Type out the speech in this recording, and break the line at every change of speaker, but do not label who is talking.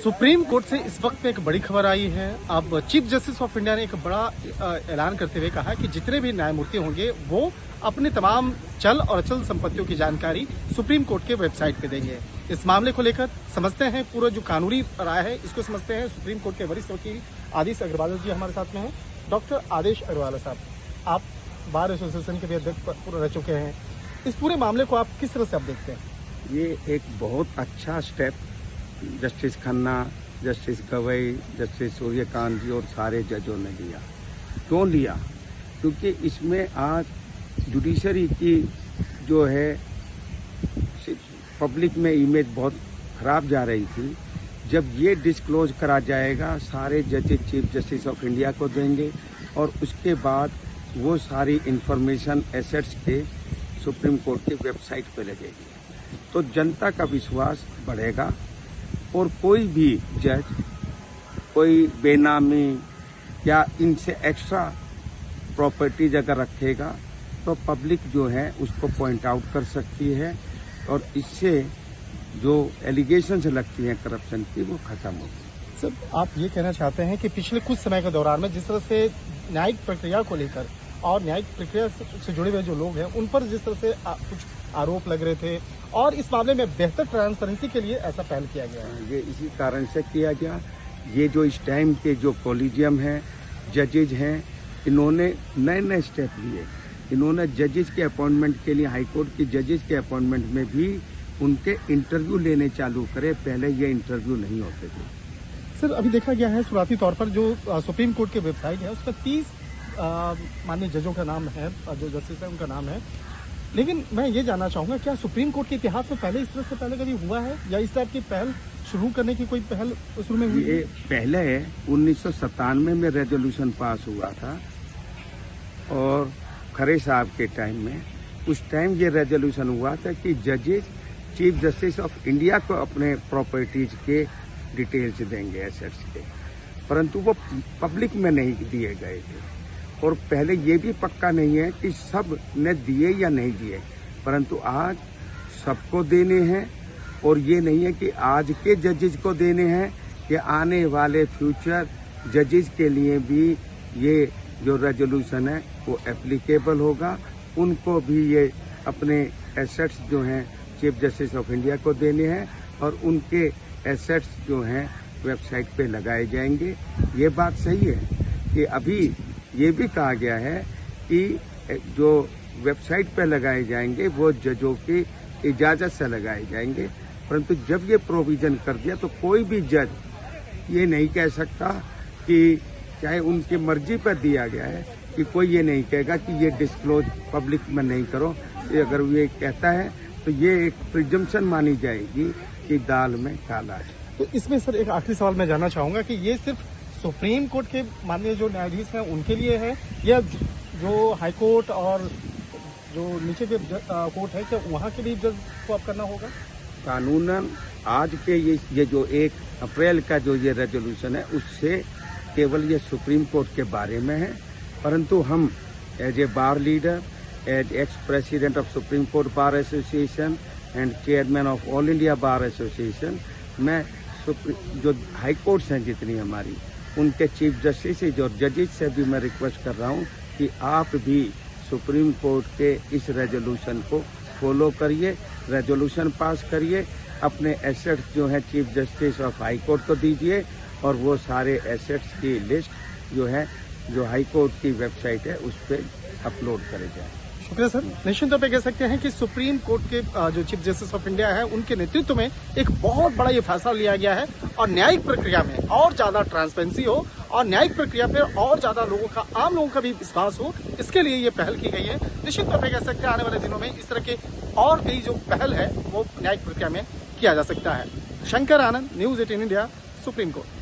Supreme court से इस वक्त में एक बड़ी खबर आई है। अब चीफ जस्टिस ऑफ इंडिया ने एक बड़ा ऐलान करते हुए कहा कि जितने भी न्यायमूर्ति होंगे वो अपने तमाम चल और अचल संपत्तियों की जानकारी सुप्रीम कोर्ट के वेबसाइट पे देंगे। इस मामले को लेकर समझते हैं पूरा जो कानूनी राय है इसको समझते हैं। सुप्रीम कोर्ट के वरिष्ठ वकील आदेश अग्रवाल जी हमारे साथ में हैं। डॉक्टर आदेश अग्रवाल साहब, आप बार एसोसिएशन के भी अध्यक्ष रह चुके हैं। इस पूरे मामले को आप किस तरह से आप देखते हैं?
ये एक बहुत अच्छा step justice Khanna, justice Gavai, justice Suryakant ji और सारे जजों ने लिया। क्यों लिया? क्योंकि इसमें आज जुडिशरी की जो है पब्लिक में इमेज बहुत खराब जा रही थी। जब ये डिस्क्लोज करा जाएगा, सारे जजेस चीफ जस्टिस ऑफ इंडिया को देंगे और उसके बाद वो सारी इंफॉर्मेशन एसेट्स के सुप्रीम कोर्ट की वेबसाइट पे लगेगी, तो जनता का विश्वास बढ़ेगा और कोई भी जज कोई बेनामी या इनसे एक्स्ट्रा प्रॉपर्टीज अगर रखेगा तो पब्लिक जो है उसको पॉइंट आउट कर सकती है और इससे जो एलिगेशंस लगती हैं करप्शन की वो खत्म होगी।
सर, आप ये कहना चाहते हैं कि पिछले कुछ समय के दौरान में जिस तरह से न्यायिक प्रक्रिया को लेकर और न्यायिक प्रक्रिया से जुड़े हुए जो लोग हैं उन पर जिस तरह से कुछ आरोप लग रहे थे और इस मामले में बेहतर ट्रांसपेरेंसी के लिए ऐसा पहल किया गया है?
ये इसी कारण से किया गया। ये जो इस टाइम के जो कॉलेजियम हैं, जजेज हैं, इन्होंने नए नए स्टेप लिए। इन्होंने जजेस के अपॉइंटमेंट के लिए हाईकोर्ट की जजेस के अपॉइंटमेंट में भी उनके इंटरव्यू लेने चालू करे। पहले ये इंटरव्यू नहीं होते थे।
सर, अभी देखा गया है शुरुआती तौर पर जो सुप्रीम कोर्ट की वेबसाइट है उस पर 30 माननीय जजों का नाम है, जो जस्टिस है उनका नाम है। लेकिन मैं ये जानना चाहूंगा, क्या सुप्रीम कोर्ट के इतिहास में पहले इस तरह से पहले कभी हुआ है या इस टाइप की पहल शुरू करने की कोई पहल शुरू में हुई?
ये पहले 1997 में रेजोल्यूशन पास हुआ था और खरे साहब के टाइम में, उस टाइम ये रेजोल्यूशन हुआ था कि जजेस चीफ जस्टिस ऑफ इंडिया को अपने प्रॉपर्टीज के डिटेल्स देंगे, एसेट्स के, परंतु वो पब्लिक में नहीं दिए गए थे। और पहले ये भी पक्का नहीं है कि सब ने दिए या नहीं दिए, परंतु आज सबको देने हैं। और ये नहीं है कि आज के जजेस को देने हैं, कि आने वाले फ्यूचर जजेस के लिए भी ये जो रेजोल्यूशन है वो एप्लीकेबल होगा। उनको भी ये अपने एसेट्स जो हैं चीफ जस्टिस ऑफ इंडिया को देने हैं और उनके एसेट्स जो हैं वेबसाइट पे लगाए जाएंगे। ये बात सही है कि अभी ये भी कहा गया है कि जो वेबसाइट पे लगाए जाएंगे वो जजों की इजाजत से लगाए जाएंगे, परंतु जब ये प्रोविजन कर दिया तो कोई भी जज ये नहीं कह सकता कि चाहे उनकी मर्जी पर दिया गया है कि कोई ये नहीं कहेगा कि ये डिस्क्लोज पब्लिक में नहीं करो। अगर ये कहता है तो ये एक प्रिजम्पशन मानी जाएगी कि दाल में काला है।
तो इसमें सर एक आखिरी सवाल मैं जानना चाहूंगा कि ये सिर्फ सुप्रीम कोर्ट के माननीय जो न्यायाधीश हैं उनके लिए है या जो हाई कोर्ट और जो नीचे के कोर्ट है, क्या वहाँ के भी जज को अब करना होगा?
कानूनन आज के ये जो 1 अप्रैल का जो ये रेजोल्यूशन है उससे केवल ये सुप्रीम कोर्ट के बारे में है, परंतु हम as a bar leader, as ex president of supreme court bar association and chairman of all India bar association, मैं जो हाई कोर्ट्स हैं जितनी हमारी, उनके चीफ जस्टिस और जजेस से भी मैं रिक्वेस्ट कर रहा हूं कि आप भी सुप्रीम कोर्ट के इस रेजोल्यूशन को फॉलो करिए, रेजोल्यूशन पास करिए, अपने एसेट्स जो हैं chief justice of high court को दीजिए और वो सारे एसेट्स की लिस्ट जो है जो हाई कोर्ट की वेबसाइट है उस पर अपलोड करे जाए।
शुक्रिया सर। निश्चित तौर पे कह सकते हैं कि सुप्रीम कोर्ट के जो चीफ जस्टिस ऑफ इंडिया है उनके नेतृत्व में एक बहुत बड़ा ये फैसला लिया गया है और न्यायिक प्रक्रिया में और ज्यादा ट्रांसपेरेंसी हो और न्यायिक प्रक्रिया पे और ज्यादा लोगों का, आम लोगों का भी विश्वास हो, इसके लिए ये पहल की गई है। निश्चित तौर पे कह सकते हैं आने वाले दिनों में इस तरह के और कई जो पहल है वो न्यायिक प्रक्रिया में किया जा सकता है। शंकर आनंद, न्यूज़ 18 इंडिया, सुप्रीम कोर्ट।